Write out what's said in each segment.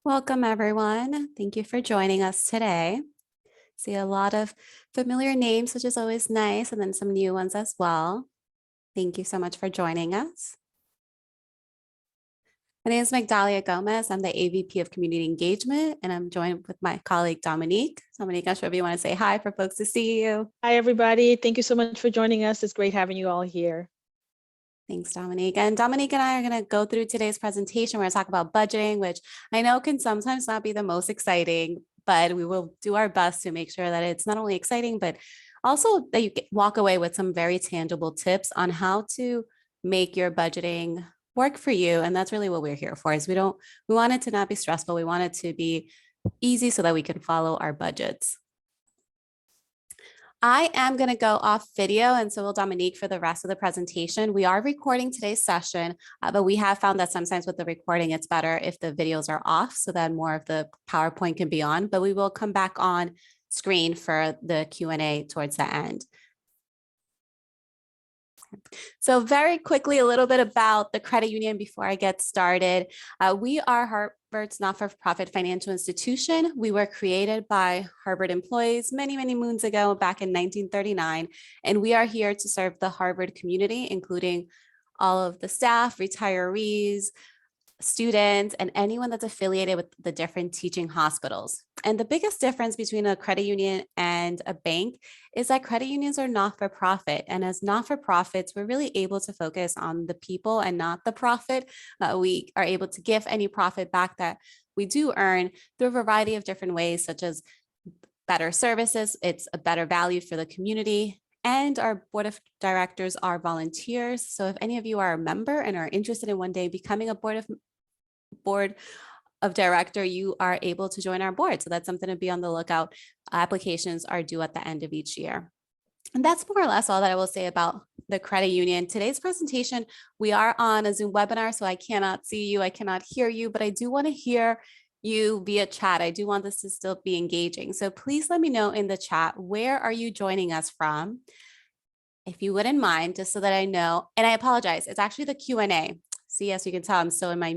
Welcome, everyone. Thank you for joining us today. See a lot of familiar names, which is always nice, and then some new ones as well. Thank you so much for joining us. My name is Magdalia Gomez. I'm the AVP of Community Engagement, and I'm joined with my colleague, Dominique. Dominique, I'm sure if you want to say hi for folks to see you. Hi, everybody. Thank you so much for joining us. It's great having you all here. Thanks, Dominique. And Dominique and I are going to go through today's presentation. We're going to talk about budgeting, which I know can sometimes not be the most exciting, but we will do our best to make sure that it's not only exciting, but also that you walk away with some very tangible tips on how to make your budgeting work for you. And that's really what we're here for. Is we want it to not be stressful. We want it to be easy so that we can follow our budgets. I am going to go off video, and so will Dominique for the rest of the presentation. We are recording today's session, but we have found that sometimes with the recording, it's better if the videos are off so that more of the PowerPoint can be on, but we will come back on screen for the Q&A towards the end. So very quickly, a little bit about the credit union before I get started. We are Harvard's not-for-profit financial institution. We were created by Harvard employees many, many moons ago, back in 1939. And we are here to serve the Harvard community, including all of the staff, retirees, students, and anyone that's affiliated with the different teaching hospitals. And the biggest difference between a credit union and a bank is that credit unions are not-for-profit. And as not-for-profits, we're really able to focus on the people and not the profit. We are able to give any profit back that we do earn through a variety of different ways, such as better services. It's a better value for the community. And our board of directors are volunteers. So if any of you are a member and are interested in one day becoming a board of director, you are able to join our board. So that's something to be on the lookout. Applications are due at the end of each year. And that's more or less all that I will say about the credit union. Today's presentation, we are on a Zoom webinar, so I cannot see you, I cannot hear you, but I do want to hear you via chat. I do want this to still be engaging. So please let me know in the chat, where are you joining us from? If you wouldn't mind, just so that I know, and I apologize, it's actually the Q&A. See, as you can tell, I'm still in my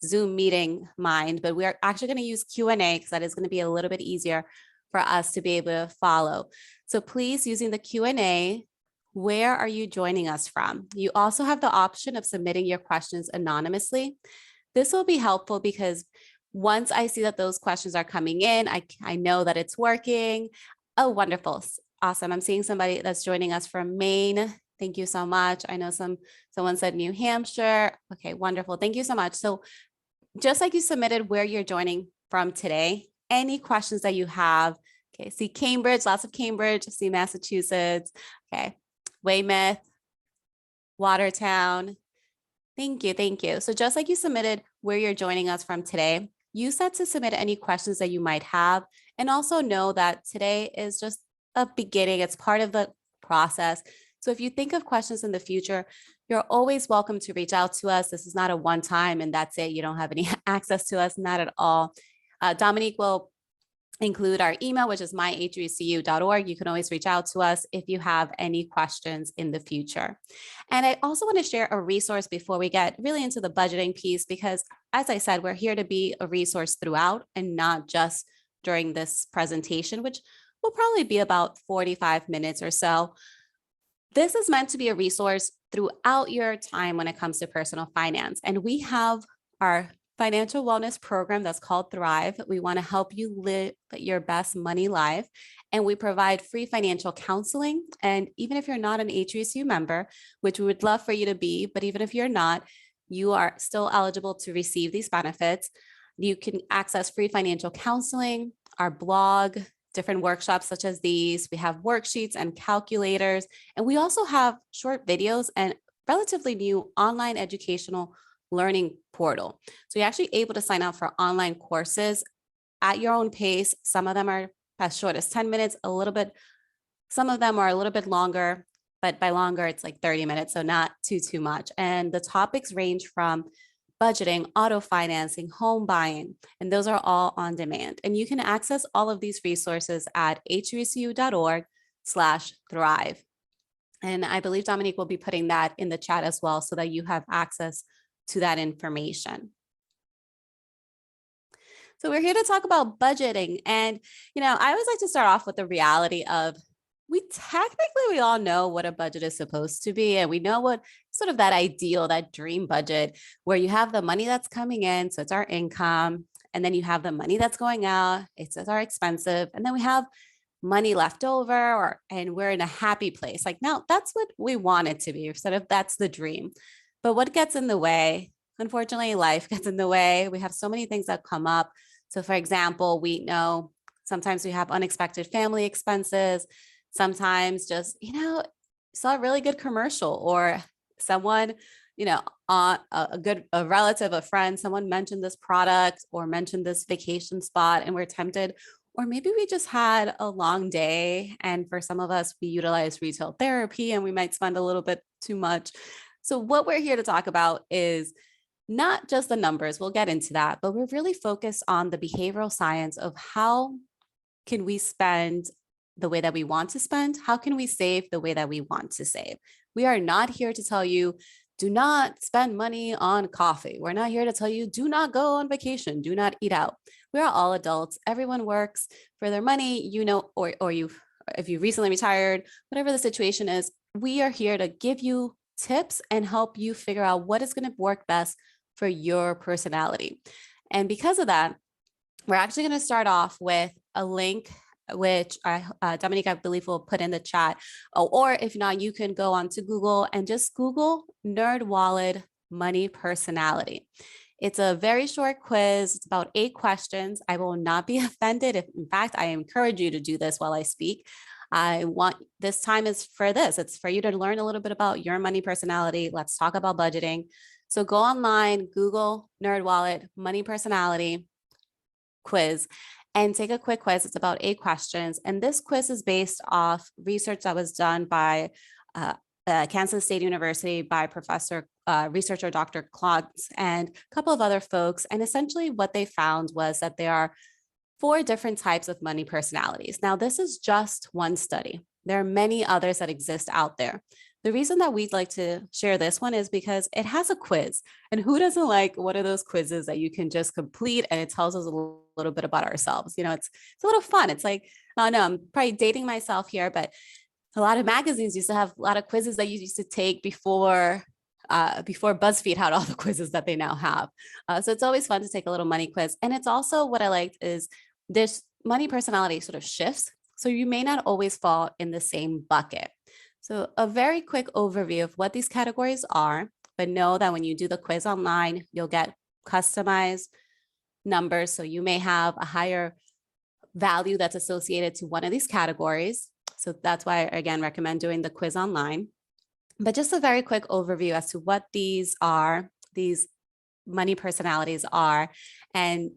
Zoom meeting mind, but we are actually going to use Q&A because that is going to be a little bit easier for us to be able to follow. So please, using the Q&A, where are you joining us from? You also have the option of submitting your questions anonymously. This will be helpful because once I see that those questions are coming in, I know that it's working. Oh, wonderful. Awesome. I'm seeing somebody that's joining us from Maine. Thank you so much. I know someone said New Hampshire. Okay, wonderful. Thank you so much. So just like you submitted where you're joining from today, any questions that you have, okay, see Cambridge, lots of Cambridge, see Massachusetts, okay, Weymouth, Watertown. Thank you, thank you. So just like you submitted where you're joining us from today, use that to submit any questions that you might have. And also know that today is just a beginning. It's part of the process. So if you think of questions in the future, you're always welcome to reach out to us. This is not a one-time and that's it. You don't have any access to us, not at all. Dominique will include our email, which is myhbcu.org. You can always reach out to us if you have any questions in the future. And I also want to share a resource before we get really into the budgeting piece, because as I said, we're here to be a resource throughout and not just during this presentation, which will probably be about 45 minutes or so. This is meant to be a resource throughout your time when it comes to personal finance. And we have our financial wellness program that's called Thrive. We want to help you live your best money life. And we provide free financial counseling. And even if you're not an HBCU member, which we would love for you to be, but even if you're not, you are still eligible to receive these benefits. You can access free financial counseling, our blog, different workshops such as these. We have worksheets and calculators, and we also have short videos and relatively new online educational learning portal. So you're actually able to sign up for online courses at your own pace. Some of them are as short as 10 minutes, some of them are a little bit longer, but by longer, it's like 30 minutes. So not too much. And the topics range from budgeting, auto financing, home buying, and those are all on demand. And you can access all of these resources at hbcu.org/thrive. And I believe Dominique will be putting that in the chat as well so that you have access to that information. So we're here to talk about budgeting. And, I always like to start off with the reality of we all know what a budget is supposed to be. And we know what sort of that ideal, that dream budget where you have the money that's coming in. So it's our income. And then you have the money that's going out. It's our expensive. And then we have money left over and we're in a happy place. Like, no, that's what we want it to be. Sort of that's the dream. But what gets in the way? Unfortunately, life gets in the way. We have so many things that come up. So, for example, we know sometimes we have unexpected family expenses. Sometimes just, saw a really good commercial or someone, on a relative, a friend, someone mentioned this product or mentioned this vacation spot and we're tempted. Or maybe we just had a long day. And for some of us, we utilize retail therapy and we might spend a little bit too much. So, what we're here to talk about is not just the numbers, we'll get into that, but we're really focused on the behavioral science of how can we spend the way that we want to spend? How can we save the way that we want to save? We are not here to tell you, do not spend money on coffee. We're not here to tell you, do not go on vacation, do not eat out. We're all adults. Everyone works for their money, or if you recently retired, whatever the situation is, we are here to give you tips and help you figure out what is going to work best for your personality. And because of that, we're actually going to start off with a link, which Dominique, I believe, will put in the chat. Oh, or if not, you can go on to Google and just Google Nerd Wallet Money Personality. It's a very short quiz. It's about 8 questions. I will not be offended if, in fact, I encourage you to do this while I speak. I want this time is for this. It's for you to learn a little bit about your money personality. Let's talk about budgeting. So go online, Google Nerd Wallet Money Personality quiz and take a quick quiz. It's about 8 questions. And this quiz is based off research that was done by Kansas State University by researcher Dr. Klotz and a couple of other folks. And essentially what they found was that there are 4 different types of money personalities. Now, this is just one study. There are many others that exist out there. The reason that we'd like to share this one is because it has a quiz. And who doesn't like one of those quizzes that you can just complete and it tells us a little bit about ourselves? It's a little fun. It's like, oh no, I'm probably dating myself here, but a lot of magazines used to have a lot of quizzes that you used to take before BuzzFeed had all the quizzes that they now have. So it's always fun to take a little money quiz. And it's also what I liked is this money personality sort of shifts. So you may not always fall in the same bucket. So a very quick overview of what these categories are, but know that when you do the quiz online, you'll get customized numbers. So you may have a higher value that's associated to one of these categories. So that's why I, again, recommend doing the quiz online. But just a very quick overview as to what these money personalities are. And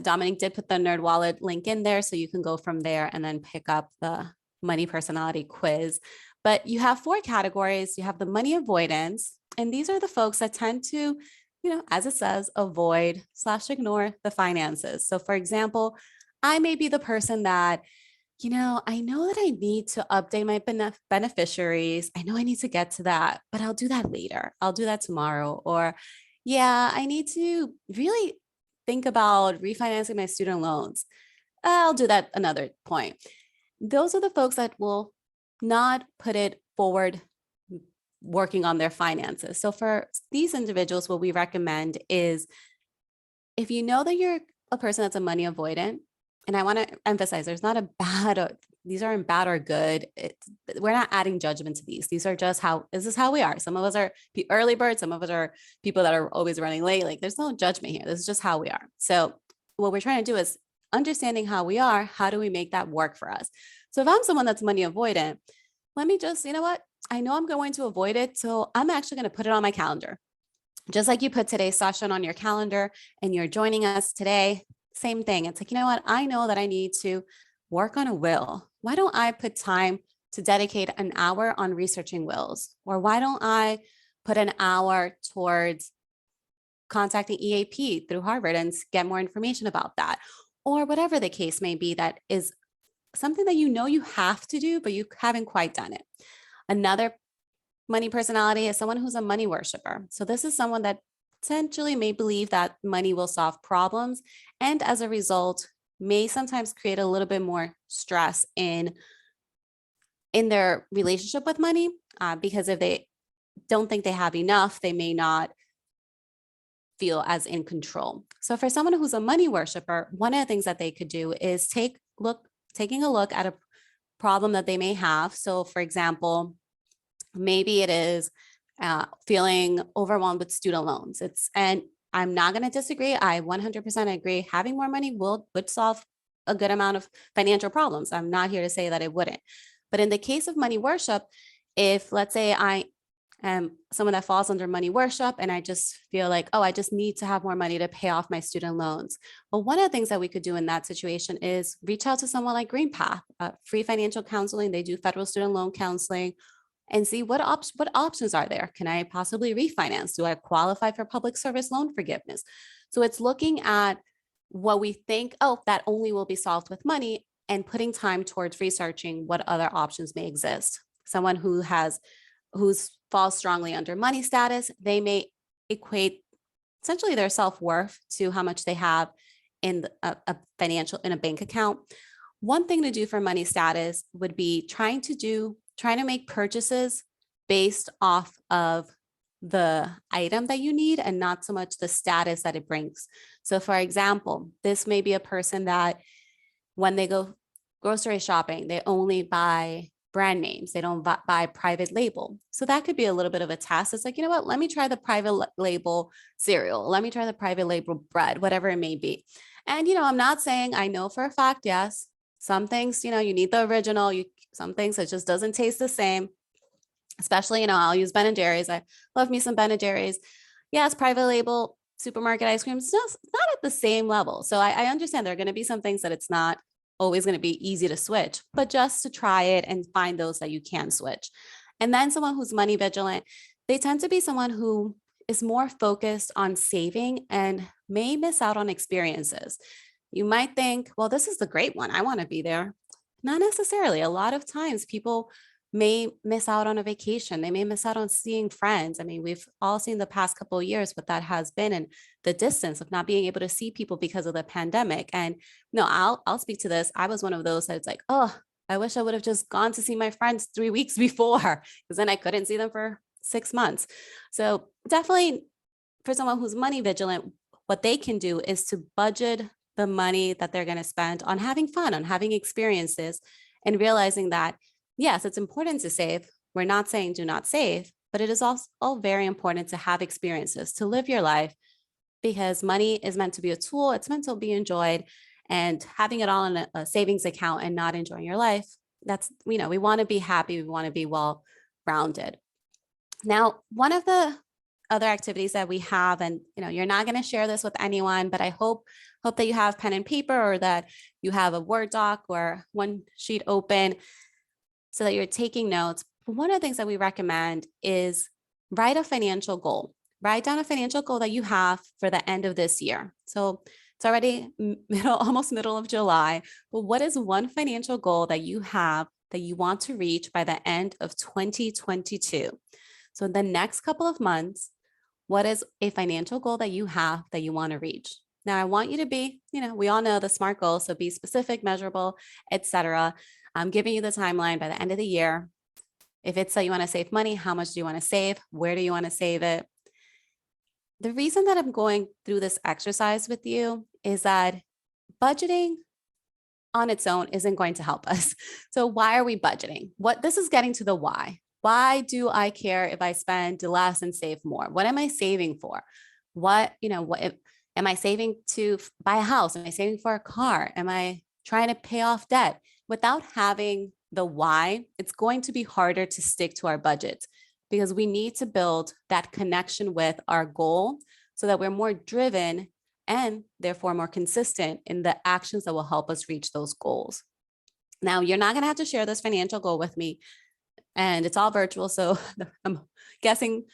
Dominic did put the Nerd Wallet link in there, so you can go from there and then pick up the money personality quiz. But you have 4 categories. You have the money avoidance, and these are the folks that tend to, as it says, avoid/ignore the finances. So for example, I may be the person that, I know that I need to update my beneficiaries. I know I need to get to that, but I'll do that later. I'll do that tomorrow. Or, yeah, I need to really think about refinancing my student loans. I'll do that another point. Those are the folks that will not put it forward working on their finances. So for these individuals, what we recommend is if you know that you're a person that's a money avoidant, and I want to emphasize there's not a bad, these aren't bad or good. We're not adding judgment to these. These are just this is how we are. Some of us are early birds. Some of us are people that are always running late. Like there's no judgment here. This is just how we are. So what we're trying to do is understanding how we are, how do we make that work for us? So if I'm someone that's money avoidant, let me just, what? I know I'm going to avoid it. So I'm actually going to put it on my calendar. Just like you put today's session on your calendar and you're joining us today, same thing. It's like, what? I know that I need to work on a will. Why don't I put time to dedicate an hour on researching wills? Or why don't I put an hour towards contacting EAP through Harvard and get more information about that? Or whatever the case may be, that is something that you have to do, but you haven't quite done it. Another money personality is someone who's a money worshiper. So this is someone that essentially may believe that money will solve problems, and as a result, may sometimes create a little bit more stress in their relationship with money, because if they don't think they have enough, they may not feel as in control. So for someone who's a money worshiper, one of the things that they could do is taking a look at a problem that they may have. So for example, maybe it is feeling overwhelmed with student loans. And I'm not going to disagree. I 100% agree. Having more money would solve a good amount of financial problems. I'm not here to say that it wouldn't. But in the case of money worship, if let's say I someone that falls under money worship and I just feel like, oh, I just need to have more money to pay off my student loans. Well, one of the things that we could do in that situation is reach out to someone like GreenPath, free financial counseling. They do federal student loan counseling, and see what options are there. Can I possibly refinance? Do I qualify for public service loan forgiveness? So it's looking at what we think, oh, that only will be solved with money, and putting time towards researching what other options may exist. Someone who's falls strongly under money status, they may equate essentially their self-worth to how much they have in a bank account. One thing to do for money status would be trying to make purchases based off of the item that you need and not so much the status that it brings. So for example, this may be a person that when they go grocery shopping, they only buy brand names. They don't buy private label. So that could be a little bit of a test. It's like, you know what, let me try the private label cereal. Let me try the private label bread, whatever it may be. And, I'm not saying I know for a fact, yes, some things, you need the original, some things it just doesn't taste the same, especially, I'll use Ben and Jerry's. I love me some Ben and Jerry's. Yes, private label supermarket ice cream is just not at the same level. So I understand there are going to be some things that it's not always going to be easy to switch, but just to try it and find those that you can switch. And then someone who's money vigilant, they tend to be someone who is more focused on saving and may miss out on experiences. You might think, well, this is the great one. I want to be there. Not necessarily. A lot of times people may miss out on a vacation. They may miss out on seeing friends. I mean, we've all seen the past couple of years what that has been, and the distance of not being able to see people because of the pandemic. And no, I'll speak to this. I was one of those that it's like, oh, I wish I would have just gone to see my friends 3 weeks before, because then I couldn't see them for 6 months. So definitely for someone who's money vigilant, what they can do is to budget the money that they're going to spend on having fun, on having experiences, and realizing that yes, it's important to save. We're not saying do not save, but it is also all very important to have experiences, to live your life, because money is meant to be a tool. It's meant to be enjoyed, and having it all in a savings account and not enjoying your life, that's, we want to be happy. We want to be well rounded. Now, one of the other activities that we have, and you're not going to share this with anyone, but I hope that you have pen and paper, or that you have a Word doc or one sheet open so that you're taking notes. But one of the things that we recommend is write a financial goal. Write down a financial goal that you have for the end of this year. So it's already almost middle of July. But what is one financial goal that you have that you want to reach by the end of 2022? So in the next couple of months, what is a financial goal that you have that you want to reach? Now, I want you to be, we all know the SMART goals, so be specific, measurable, etc. I'm giving you the timeline by the end of the year. If it's that you want to save money, how much do you want to save? Where do you want to save it? The reason that I'm going through this exercise with you is that budgeting on its own isn't going to help us. So why are we budgeting? This is getting to the why. Why do I care if I spend less and save more? What am I saving for? What am I saving to buy a house? Am I saving for a car? Am I trying to pay off debt? Without having the why, it's going to be harder to stick to our budget, because we need to build that connection with our goal so that we're more driven and therefore more consistent in the actions that will help us reach those goals. Now, you're not going to have to share this financial goal with me, and it's all virtual. So I'm guessing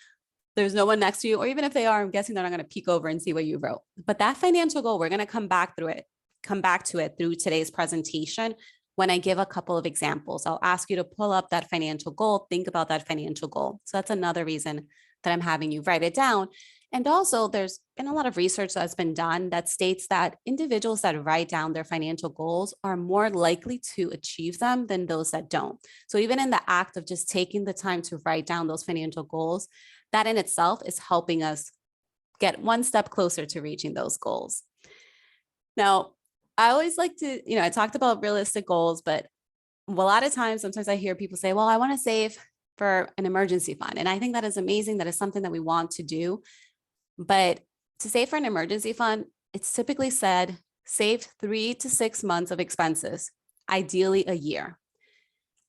there's no one next to you, or even if they are, I'm guessing they're not going to peek over and see what you wrote. But that financial goal, we're going to come back to it through today's presentation. When I give a couple of examples, I'll ask you to pull up that financial goal, think about that financial goal. So that's another reason that I'm having you write it down. And also, there's been a lot of research that's been done that states that individuals that write down their financial goals are more likely to achieve them than those that don't. So, even in the act of just taking the time to write down those financial goals, that in itself is helping us get one step closer to reaching those goals. Now, I always like to, I talked about realistic goals, but a lot of times, sometimes I hear people say, well, I want to save for an emergency fund. And I think that is amazing. That is something that we want to do. But to save for an emergency fund, it's typically said save 3 to 6 months of expenses, ideally a year.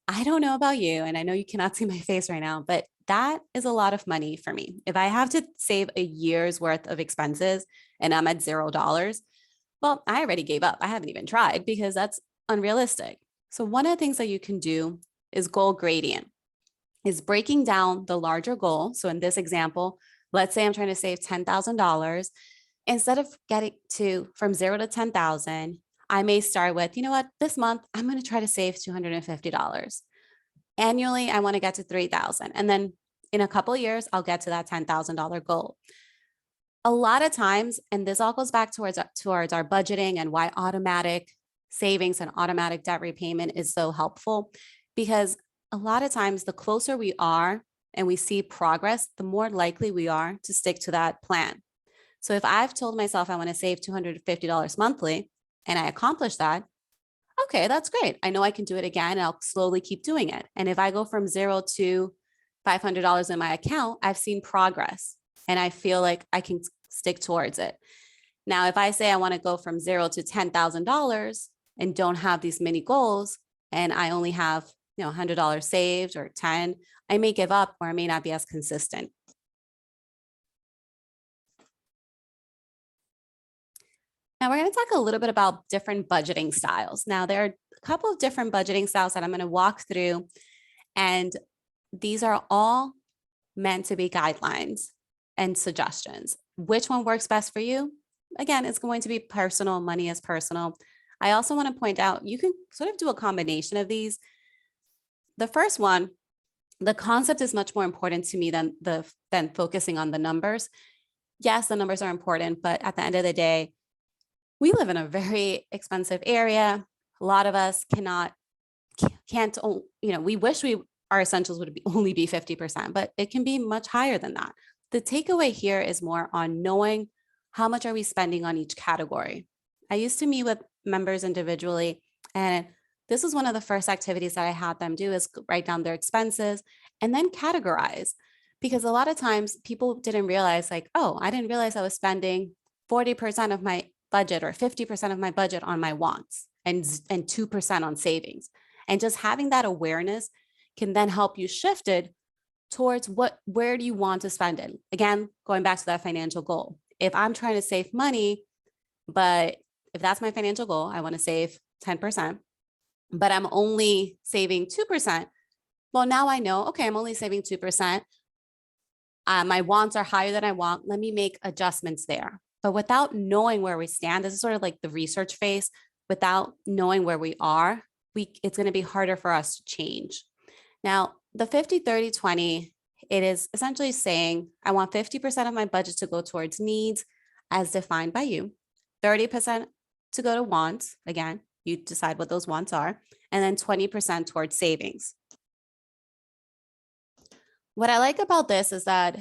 I don't know about you, and I know you cannot see my face right now, but that is a lot of money for me. If I have to save a year's worth of expenses and I'm at $0, well, I already gave up. I haven't even tried because that's unrealistic. So, one of the things that you can do is goal gradient, is breaking down the larger goal. So, in this example, let's say I'm trying to save $10,000. Instead of getting to from 0 to 10,000, I may start with, you know what, this month I'm going to try to save $250. Annually, I want to get to 3,000. And then in a couple of years, I'll get to that $10,000 goal. A lot of times, and this all goes back towards our budgeting and why automatic savings and automatic debt repayment is so helpful, because a lot of times the closer we are and we see progress, the more likely we are to stick to that plan. So if I've told myself I want to save $250 monthly and I accomplish that, okay, that's great. I know I can do it again and I'll slowly keep doing it. And if I go from 0 to $500 in my account, I've seen progress and I feel like I can stick towards it. Now, if I say I want to go from 0 to $10,000 and don't have these many goals and I only have, $100 saved or 10, I may give up or I may not be as consistent. Now we're going to talk a little bit about different budgeting styles. Now there are a couple of different budgeting styles that I'm going to walk through, and these are all meant to be guidelines and suggestions. Which one works best for you? Again, it's going to be personal. Money is personal. I also want to point out you can sort of do a combination of these. The first one, the concept is much more important to me than focusing on the numbers. Yes, the numbers are important, but at the end of the day, we live in a very expensive area. A lot of us can't, we wish our essentials would only be 50%, but it can be much higher than that. The takeaway here is more on knowing how much are we spending on each category. I used to meet with members individually, and this was one of the first activities that I had them do is write down their expenses and then categorize. Because a lot of times people didn't realize oh, I didn't realize I was spending 40% of my budget or 50% of my budget on my wants and 2% on savings. And just having that awareness can then help you shift it towards where do you want to spend it? Again, going back to that financial goal. If I'm trying to save money, but if that's my financial goal, I want to save 10%, but I'm only saving 2%. Well, now I know, okay, I'm only saving 2%. My wants are higher than I want. Let me make adjustments there. But without knowing where we stand, this is sort of like the research phase. Without knowing where we are, it's going to be harder for us to change. Now, the 50-30-20, it is essentially saying I want 50% of my budget to go towards needs as defined by you, 30% to go to wants. Again, you decide what those wants are, and then 20% towards savings. What I like about this is that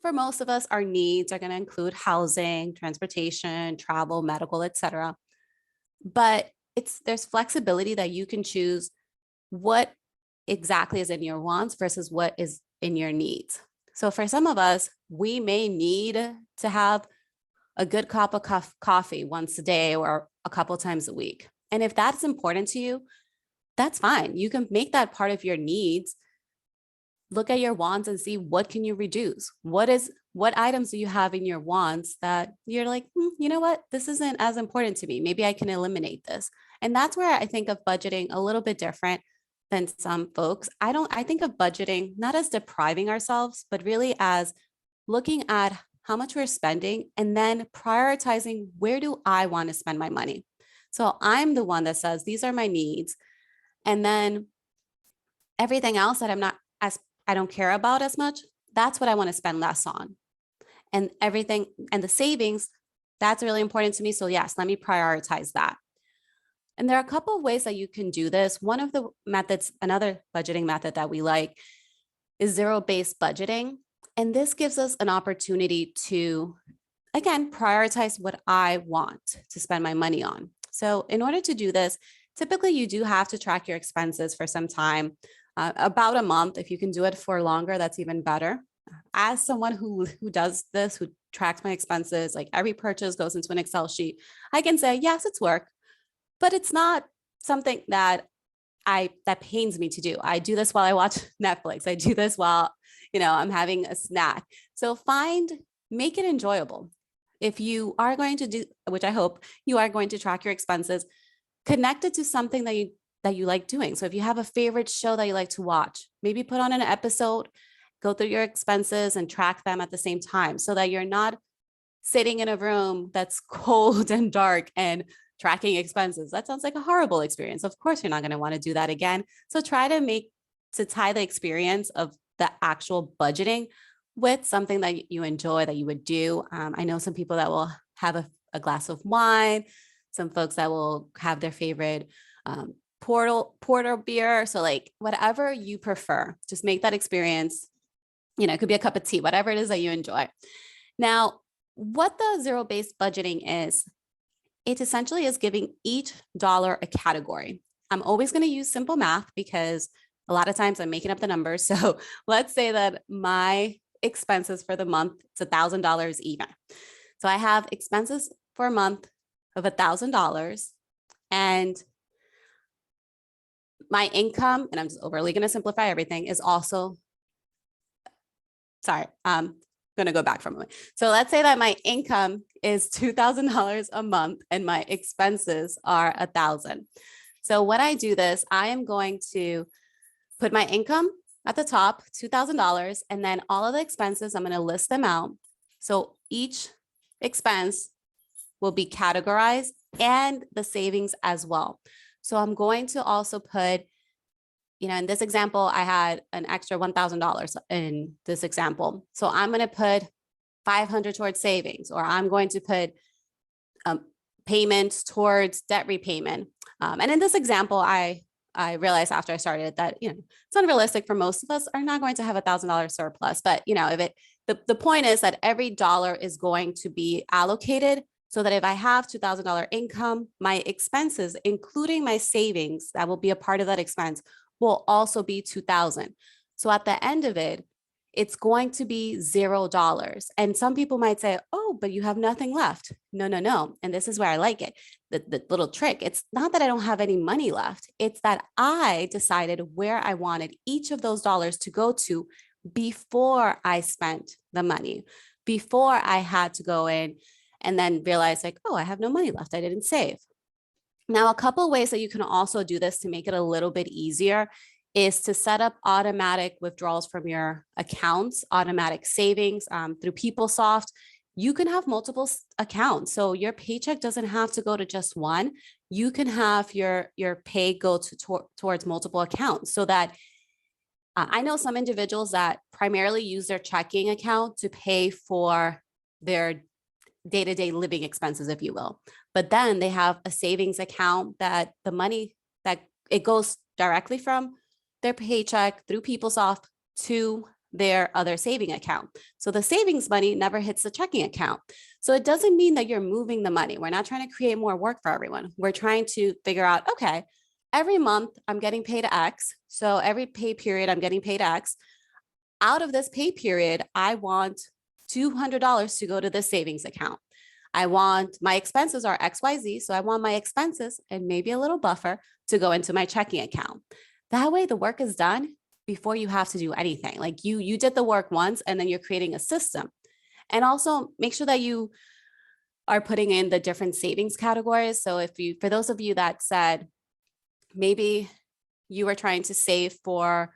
for most of us, our needs are going to include housing, transportation, travel, medical, etc. But there's flexibility that you can choose what exactly is in your wants versus what is in your needs. So for some of us, we may need to have a good cup of coffee once a day or a couple times a week. And if that's important to you, that's fine. You can make that part of your needs. Look at your wants and see what can you reduce. What items do you have in your wants that you're like, you know what, this isn't as important to me. Maybe I can eliminate this. And that's where I think of budgeting a little bit different than some folks. I think of budgeting not as depriving ourselves, but really as looking at how much we're spending and then prioritizing where do I want to spend my money. So I'm the one that says, these are my needs. And then everything else that I don't care about as much, that's what I want to spend less on. and everything and the savings, that's really important to me. So yes, let me prioritize that. And there are a couple of ways that you can do this. One of the methods, another budgeting method that we like, is zero-based budgeting. And this gives us an opportunity to, again, prioritize what I want to spend my money on. So in order to do this, typically you do have to track your expenses for some time, about a month. If you can do it for longer, that's even better. As someone who does this, who tracks my expenses, like every purchase goes into an Excel sheet, I can say, yes, it's work, but it's not something that pains me to do. I do this while I watch Netflix. I do this while, I'm having a snack. So make it enjoyable. If you are going to do, which I hope you are going to track your expenses, connect it to something that you like doing. So if you have a favorite show that you like to watch, maybe put on an episode, go through your expenses and track them at the same time so that you're not sitting in a room that's cold and dark and tracking expenses. That sounds like a horrible experience. Of course, you're not going to want to do that again. So try to tie the experience of the actual budgeting with something that you enjoy, that you would do. I know some people that will have a glass of wine, some folks that will have their favorite porter beer. So like whatever you prefer, just make that experience. It could be a cup of tea, whatever it is that you enjoy. Now, what the zero-based budgeting is, it essentially is giving each dollar a category. I'm always going to use simple math because a lot of times I'm making up the numbers. So let's say that my expenses for the month, it's $1,000 even. So I have expenses for a month of $1,000, and my income, and I'm just overly going to simplify everything, is also, sorry, I'm going to go back for a moment. So let's say that my income is $2,000 a month and my expenses are $1,000. So when I do this, I am going to put my income at the top, $2,000, and then all of the expenses, I'm going to list them out. So each expense will be categorized and the savings as well. So I'm going to also put, in this example, I had an extra $1,000 in this example. So I'm going to put 500 towards savings, or I'm going to put payments towards debt repayment. And in this example, I realized after I started that, it's unrealistic for most of us are not going to have $1,000 surplus. But, if the point is that every dollar is going to be allocated so that if I have $2,000 income, my expenses, including my savings that will be a part of that expense, will also be $2,000. So at the end of it, it's going to be $0. And some people might say, oh, but you have nothing left. No, no, no. And this is where I like it. The little trick. It's not that I don't have any money left. It's that I decided where I wanted each of those dollars to go to before I spent the money, before I had to go in and then realize like, oh, I have no money left. I didn't save. Now, a couple of ways that you can also do this to make it a little bit easier is to set up automatic withdrawals from your accounts, automatic savings through PeopleSoft. You can have multiple accounts. So your paycheck doesn't have to go to just one. You can have your pay go towards multiple accounts so that I know some individuals that primarily use their checking account to pay for their day-to-day living expenses, if you will. But then they have a savings account that the money that it goes directly from their paycheck through PeopleSoft to their other saving account. So the savings money never hits the checking account. So it doesn't mean that you're moving the money. We're not trying to create more work for everyone. We're trying to figure out, okay, every month I'm getting paid X. So every pay period I'm getting paid X. Out of this pay period, I want $200 to go to the savings account. I want my expenses are XYZ. So I want my expenses and maybe a little buffer to go into my checking account. That way the work is done before you have to do anything. Like you did the work once and then you're creating a system. And also make sure that you are putting in the different savings categories. So for those of you that said, maybe you were trying to save for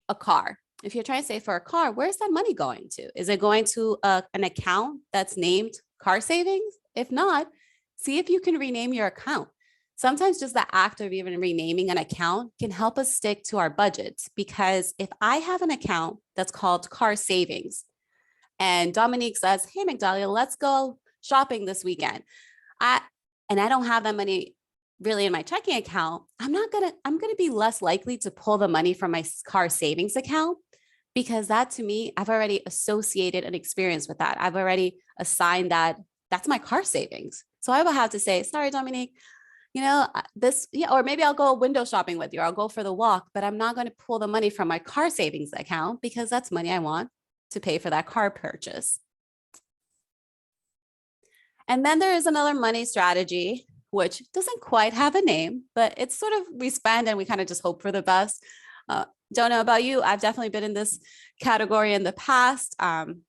a car. If you're trying to save for a car, where's that money going to? Is it going to an account that's named car savings? If not, see if you can rename your account. Sometimes just the act of even renaming an account can help us stick to our budgets, because if I have an account that's called car savings and Dominique says, hey, Magdalia, let's go shopping this weekend. I don't have that money really in my checking account. I'm gonna be less likely to pull the money from my car savings account, because that, to me, I've already associated an experience with that. I've already assigned that that's my car savings. So I will have to say, sorry, Dominique, this, yeah, or maybe I'll go window shopping with you, or I'll go for the walk, but I'm not going to pull the money from my car savings account because that's money I want to pay for that car purchase. And then there is another money strategy, which doesn't quite have a name, but it's sort of, we spend and we kind of just hope for the best. Don't know about you. I've definitely been in this category in the past. And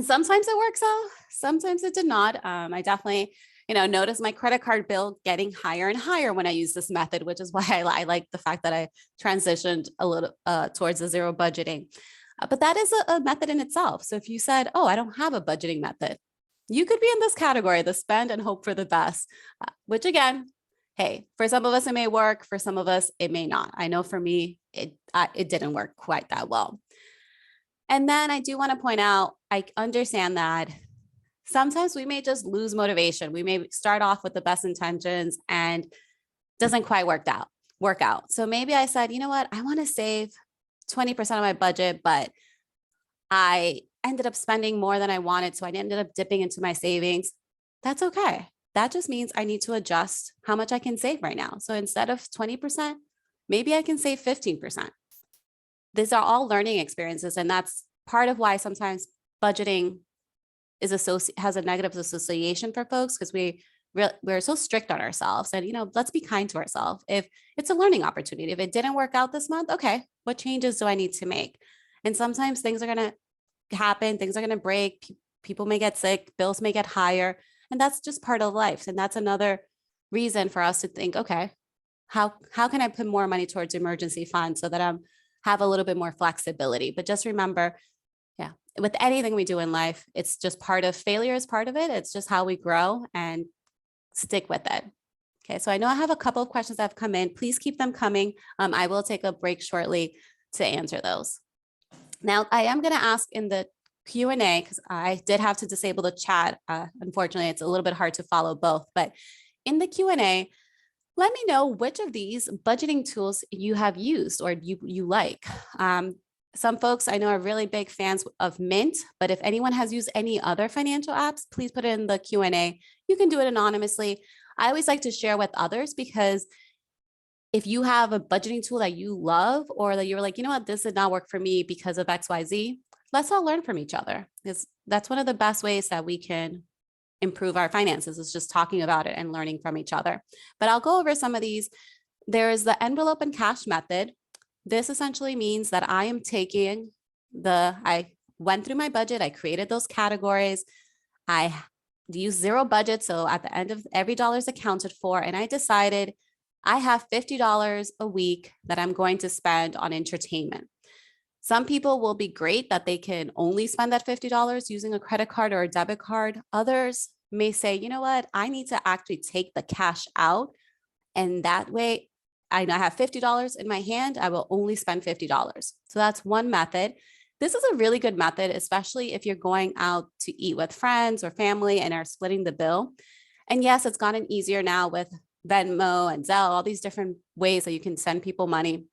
sometimes it works out, sometimes it did not. I definitely, notice my credit card bill getting higher and higher when I use this method, which is why I like the fact that I transitioned a little towards the zero budgeting. But that is a method in itself. So if you said, oh, I don't have a budgeting method, you could be in this category, the spend and hope for the best, which again, hey, for some of us, it may work. For some of us, it may not. I know for me, it didn't work quite that well. And then I do want to point out, I understand that sometimes we may just lose motivation. We may start off with the best intentions and doesn't quite work out. So maybe I said, you know what, I want to save 20% of my budget, but I ended up spending more than I wanted. So I ended up dipping into my savings. That's okay. That just means I need to adjust how much I can save right now. So instead of 20%, maybe I can save 15%. These are all learning experiences. And that's part of why sometimes budgeting has a negative association for folks, because we're so strict on ourselves. And, let's be kind to ourselves. If it's a learning opportunity, if it didn't work out this month, okay, what changes do I need to make? And sometimes things are going to happen. Things are going to break. People may get sick. Bills may get higher. And that's just part of life. And that's another reason for us to think, okay, how can I put more money towards emergency funds so that I have a little bit more flexibility? But just remember, yeah, with anything we do in life, it's just part of failure is part of it. It's just how we grow, and stick with it. Okay, so I know I have a couple of questions that have come in. Please keep them coming. I will take a break shortly to answer those. Now, I am going to ask in the Q&A, because I did have to disable the chat. Unfortunately, it's a little bit hard to follow both. But in the Q&A, let me know which of these budgeting tools you have used or you like. Some folks I know are really big fans of Mint, but if anyone has used any other financial apps, please put it in the Q&A. You can do it anonymously. I always like to share with others, because if you have a budgeting tool that you love, or that you're like, you know what, this did not work for me because of XYZ, let's all learn from each other. That's one of the best ways that we can improve our finances, is just talking about it and learning from each other. But I'll go over some of these. There is the envelope and cash method. This essentially means that I went through my budget, I created those categories, I used zero budget. So at the end of every dollar is accounted for, and I decided I have $50 a week that I'm going to spend on entertainment. Some people will be great that they can only spend that $50 using a credit card or a debit card. Others may say, you know what, I need to actually take the cash out, and that way I have $50 in my hand. I will only spend $50. So that's one method. This is a really good method, especially if you're going out to eat with friends or family and are splitting the bill. And yes, it's gotten easier now with Venmo and Zelle, all these different ways that you can send people money.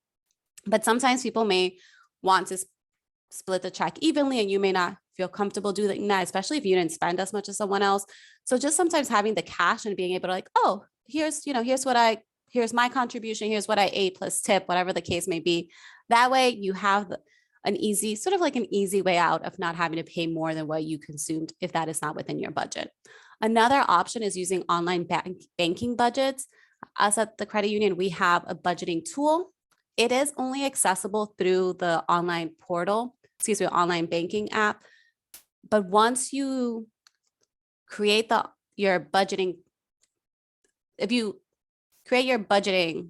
But sometimes people may want to split the check evenly, and you may not feel comfortable doing that, especially if you didn't spend as much as someone else. So just sometimes having the cash and being able to here's my contribution, here's what I ate plus tip, whatever the case may be. That way you have an easy way out of not having to pay more than what you consumed if that is not within your budget. Another option is using online banking budgets. Us at the credit union, we have a budgeting tool. It is only accessible through the online banking app. But once you create your budgeting, if you create your budgeting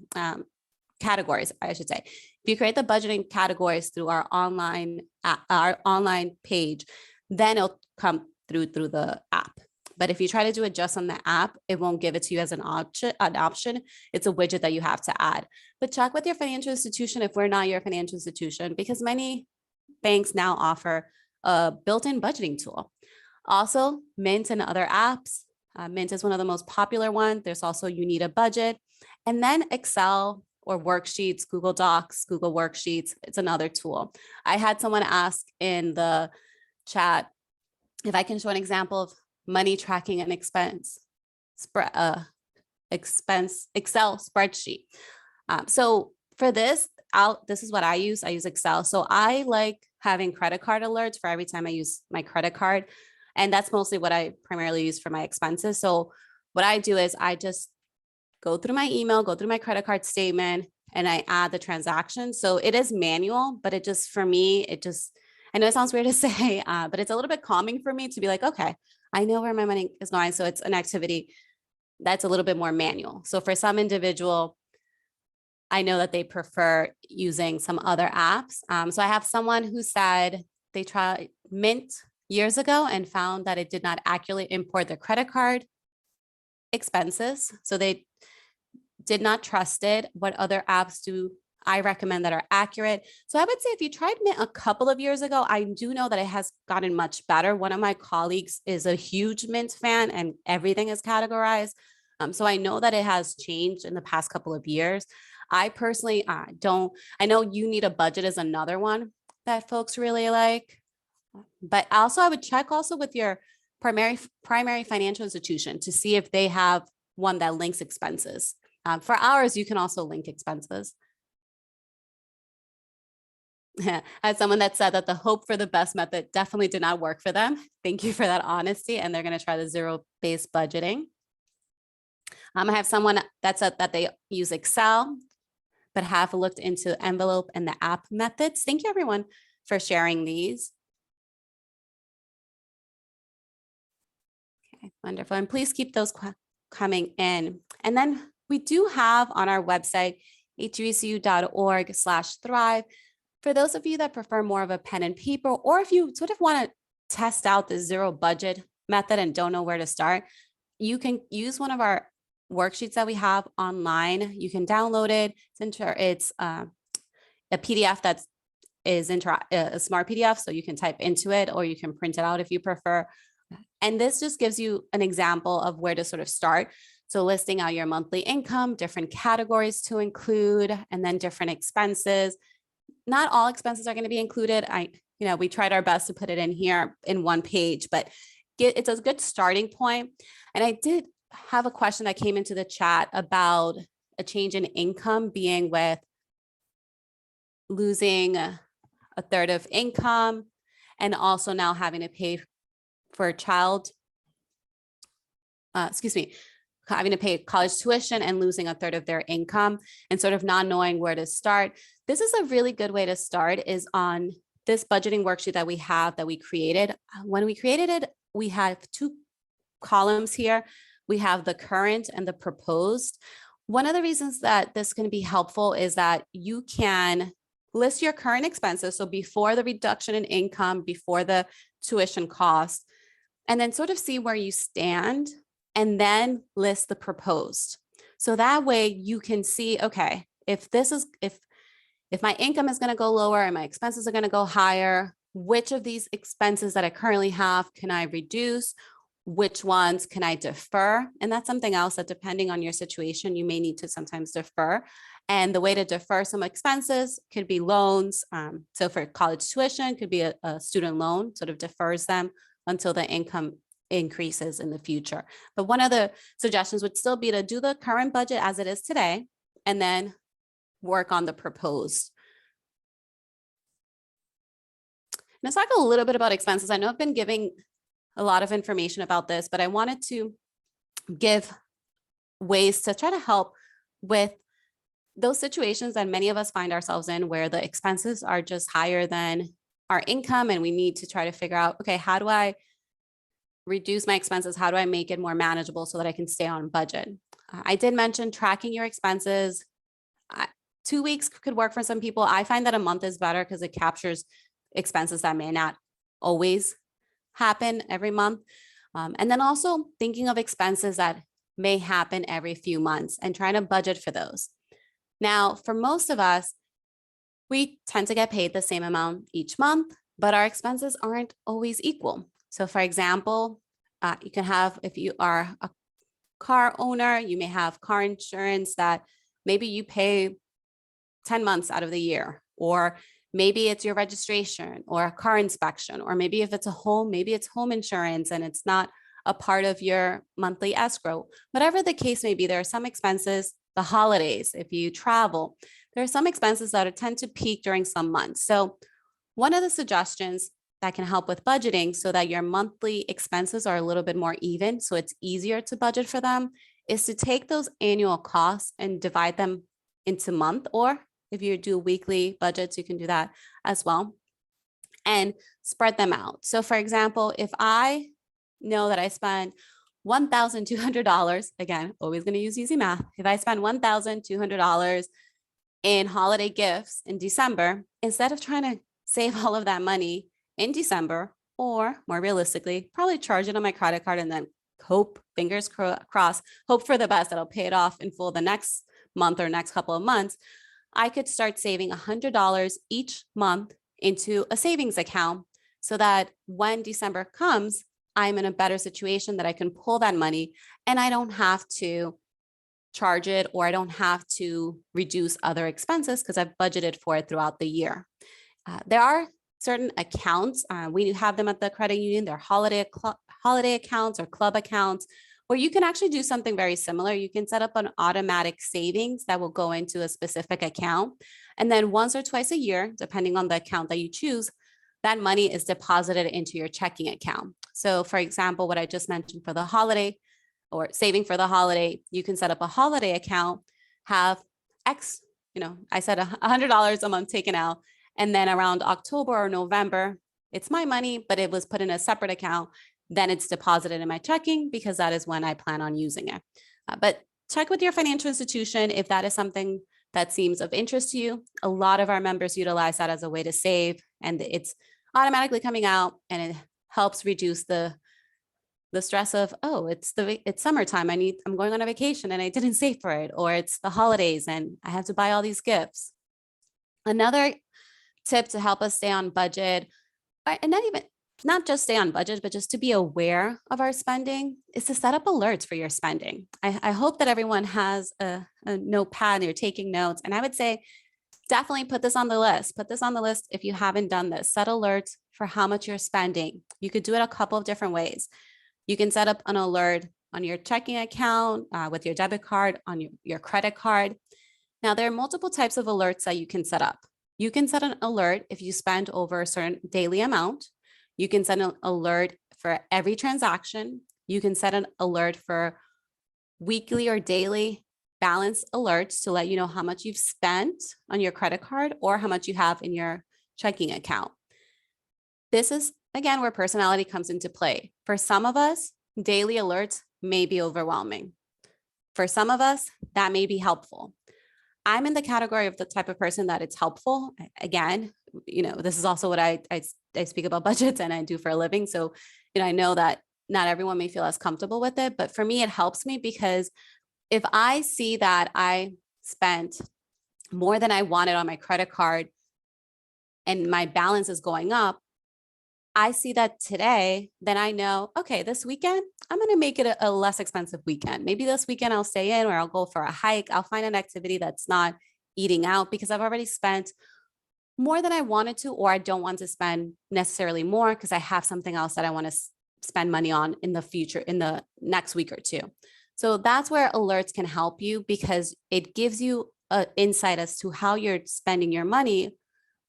categories, I should say, if you create the budgeting categories through our online page, then it'll come through the app. But if you try to do it just on the app, it won't give it to you as an option. It's a widget that you have to add. But check with your financial institution if we're not your financial institution, because many banks now offer a built-in budgeting tool. Also, Mint and other apps. Mint is one of the most popular ones. There's also You Need a Budget. And then Excel or worksheets, Google Docs, Google Worksheets. It's another tool. I had someone ask in the chat if I can show an example of money tracking and expense Excel spreadsheet. So for this, this is what I use. I use Excel. So I like having credit card alerts for every time I use my credit card. And that's mostly what I primarily use for my expenses. So what I do is I just go through my email, go through my credit card statement, and I add the transaction. So it is manual, but it just, for me, I know it sounds weird to say, but it's a little bit calming for me to be like, okay, I know where my money is going. So it's an activity that's a little bit more manual. So for some individual, I know that they prefer using some other apps. So I have someone who said they tried Mint years ago and found that it did not accurately import their credit card expenses. So they did not trust it. What other apps do I recommend that are accurate? So I would say if you tried Mint a couple of years ago, I do know that it has gotten much better. One of my colleagues is a huge Mint fan and everything is categorized. So I know that it has changed in the past couple of years. I personally don't, I know You Need a Budget is another one that folks really like, but also I would check also with your primary financial institution to see if they have one that links expenses. For ours, you can also link expenses. As someone that said that the hope for the best method definitely did not work for them. Thank you for that honesty. And they're going to try the zero-based budgeting. I have someone that said that they use Excel, but have looked into envelope and the app methods. Thank you everyone for sharing these. Okay, wonderful. And please keep those coming in. And then we do have on our website, hbcu.org/thrive. For those of you that prefer more of a pen and paper, or if you sort of want to test out the zero budget method and don't know where to start, you can use one of our worksheets that we have online. You can download it. It's a PDF a smart PDF, so you can type into it or you can print it out if you prefer. And this just gives you an example of where to sort of start. So listing out your monthly income, different categories to include, and then different expenses. Not all expenses are going to be included. We tried our best to put it in here in one page, but it's a good starting point. And I did have a question that came into the chat about a change in income being with losing a third of income and also now having to pay for having to pay college tuition and losing a third of their income and sort of not knowing where to start. This is a really good way to start is on this budgeting worksheet that we have that we created. When we created it, we have two columns here. We have the current and the proposed. One of the reasons that this can be helpful is that you can list your current expenses. So before the reduction in income, before the tuition cost, and then sort of see where you stand and then list the proposed. So that way you can see, okay, if my income is going to go lower and my expenses are going to go higher, which of these expenses that I currently have can I reduce? Which ones can I defer? And that's something else that depending on your situation, you may need to sometimes defer. And the way to defer some expenses could be loans. So for college tuition, could be a student loan, sort of defers them until the income increases in the future. But one of the suggestions would still be to do the current budget as it is today, and then work on the proposed. Let's talk a little bit about expenses. I know I've been giving a lot of information about this, but I wanted to give ways to try to help with those situations that many of us find ourselves in where the expenses are just higher than our income and we need to try to figure out, okay, how do I reduce my expenses? How do I make it more manageable so that I can stay on budget? I did mention tracking your expenses. 2 weeks could work for some people. I find that a month is better because it captures expenses that may not always happen every month. And then also thinking of expenses that may happen every few months and trying to budget for those. Now, for most of us, we tend to get paid the same amount each month. but our expenses aren't always equal. So for example, you can have, if you are a car owner, you may have car insurance that maybe you pay 10 months out of the year, or maybe it's your registration or a car inspection, or maybe if it's a home, maybe it's home insurance and it's not a part of your monthly escrow. Whatever the case may be, there are some expenses, the holidays, if you travel, there are some expenses that tend to peak during some months. So one of the suggestions that can help with budgeting so that your monthly expenses are a little bit more even, so it's easier to budget for them, is to take those annual costs and divide them into month, or if you do weekly budgets, you can do that as well, and spread them out. So for example, if I know that I spent $1,200, again, always going to use easy math. If I spend $1,200 in holiday gifts in December, instead of trying to save all of that money in December, or more realistically, probably charge it on my credit card and then hope, fingers crossed, hope for the best that I'll pay it off in full the next month or next couple of months, I could start saving $100 each month into a savings account so that when December comes, I'm in a better situation that I can pull that money and I don't have to charge it, or I don't have to reduce other expenses because I've budgeted for it throughout the year. There are certain accounts, we have them at the credit union, they're holiday accounts or club accounts, where you can actually do something very similar. You can set up an automatic savings that will go into a specific account. And then once or twice a year, depending on the account that you choose, that money is deposited into your checking account. So for example, what I just mentioned for the holiday or saving for the holiday, you can set up a holiday account, have X, I said $100 a month taken out. And then around October or November, it's my money, but it was put in a separate account. Then it's deposited in my checking because that is when I plan on using it. But check with your financial institution if that is something that seems of interest to you. A lot of our members utilize that as a way to save, and it's automatically coming out, and it helps reduce the stress of, oh, it's summertime. I'm going on a vacation and I didn't save for it, or it's the holidays and I have to buy all these gifts. Another tip to help us stay on budget, and not just stay on budget, but just to be aware of our spending, is to set up alerts for your spending. I hope that everyone has a notepad and you're taking notes. And I would say definitely put this on the list. Put this on the list if you haven't done this. Set alerts for how much you're spending. You could do it a couple of different ways. You can set up an alert on your checking account, with your debit card, on your credit card. Now, there are multiple types of alerts that you can set up. You can set an alert if you spend over a certain daily amount. You can set an alert for every transaction. You can set an alert for weekly or daily balance alerts to let you know how much you've spent on your credit card or how much you have in your checking account. This is, again, where personality comes into play. For some of us, daily alerts may be overwhelming. For some of us, that may be helpful. I'm in the category of the type of person that it's helpful. Again, this is also what I speak about budgets and I do for a living. So, I know that not everyone may feel as comfortable with it, but for me, it helps me because if I see that I spent more than I wanted on my credit card and my balance is going up, I see that today, then I know, okay, this weekend, I'm going to make it a less expensive weekend. Maybe this weekend I'll stay in or I'll go for a hike. I'll find an activity that's not eating out because I've already spent more than I wanted to, or I don't want to spend necessarily more because I have something else that I want to spend money on in the future, in the next week or two. So that's where alerts can help you because it gives you an insight as to how you're spending your money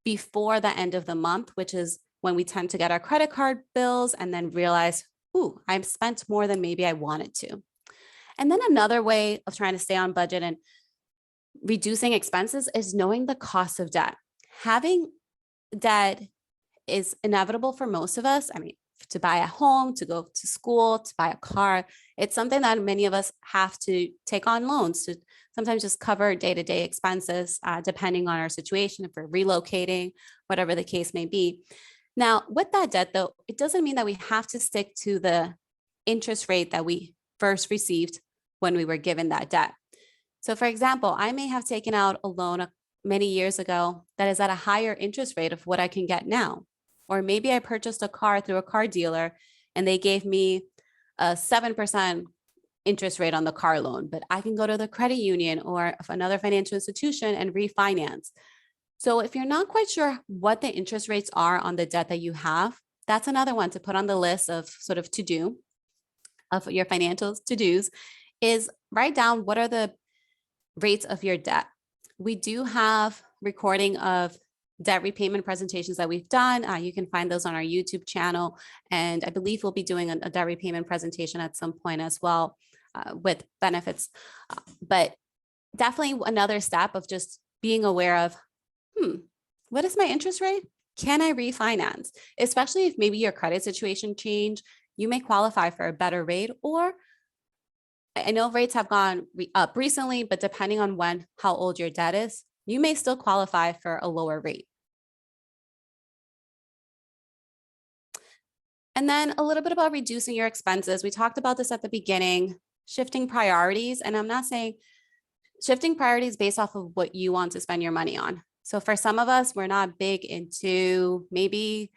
before the end of the month, which is when we tend to get our credit card bills and then realize, ooh, I've spent more than maybe I wanted to. And then another way of trying to stay on budget and reducing expenses is knowing the cost of debt. Having debt is inevitable for most of us. I mean, to buy a home, to go to school, to buy a car, it's something that many of us have to take on loans to sometimes just cover day-to-day expenses, depending on our situation, if we're relocating, whatever the case may be. Now, with that debt, though, it doesn't mean that we have to stick to the interest rate that we first received when we were given that debt. So, for example, I may have taken out a loan many years ago that is at a higher interest rate of what I can get now. Or maybe I purchased a car through a car dealer and they gave me a 7% interest rate on the car loan, but I can go to the credit union or another financial institution and refinance. So if you're not quite sure what the interest rates are on the debt that you have, that's another one to put on the list of sort of to do of your financial to dos is write down what are the rates of your debt. We do have recording of debt repayment presentations that we've done. You can find those on our YouTube channel. And I believe we'll be doing a debt repayment presentation at some point as well with benefits. But definitely another step of just being aware of, what is my interest rate? Can I refinance? Especially if maybe your credit situation changed, you may qualify for a better rate, or I know rates have gone up recently, but depending on how old your debt is, you may still qualify for a lower rate. And then a little bit about reducing your expenses. We talked about this at the beginning, shifting priorities. And I'm not saying shifting priorities based off of what you want to spend your money on. So for some of us, we're not big into maybe